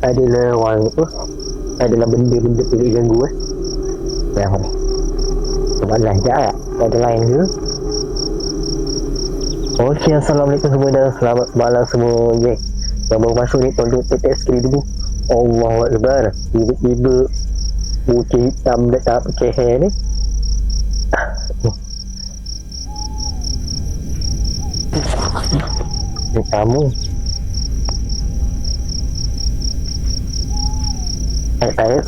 adalah orang tu, adalah benda-benda tu yang ganggu yang ni malas je tak ada lain ke. Okey, assalamualaikum semua dan selamat malam semua. Yang baru masuk ni tolong tetek skrin dulu. Allahu Akbar. Tiba-tiba putih hitam dah tak pakai hair ni. Ni kamu Pep,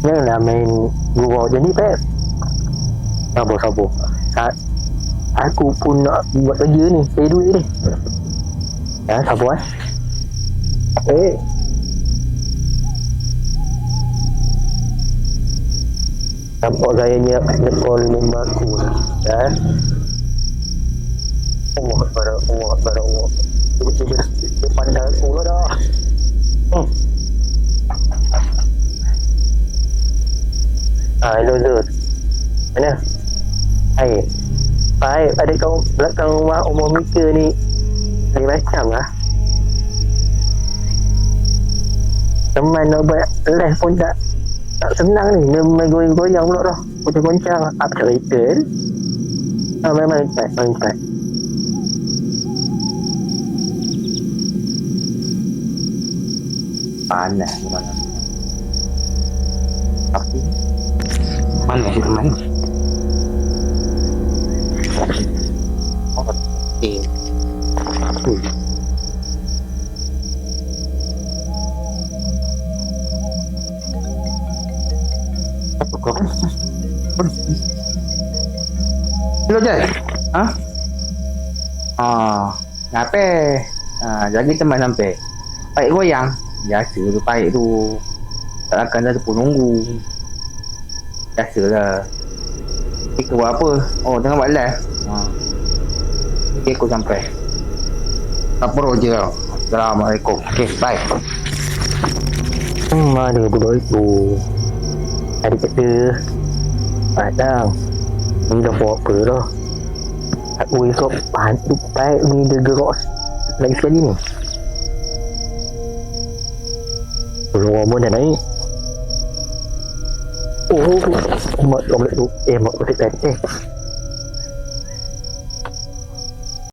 janganlah main gurau je ni Pep. Sabar aku pun nak buat kerja ni, cari duit ni. Sabar nampak gayanya nak call member aku Allah. Tiba-tiba dia pandang aku lah dah. Hello Zul, mana? Hai, ada kau belakang rumah Umar Mika ni lain macam lah. Teman nak buat live pun tak senang ni. Dia main goyang-goyang pula dah, goncang-goncang. Apa cerita ni? Main cepat. Panas di mana? Tapi panas di mana? Okey. Apa kau? Hello Jai. Kenapa? Jadi teman sampai. Baik goyang. Biasa tu baik tu. Takkan dah pun nunggu. Biasalah. Kau buat apa? Oh, tengah buat live. Okay, aku sampai. Tak perlu je tau. Assalamualaikum. Okay, bye. Mana budak itu? Ada kata padang ni dah buat apa dah. Aku esok hantu baik ni dia gerak lagi sekali ni. Rumah dah naik. Mak kau boleh tu. Mak kau tekan.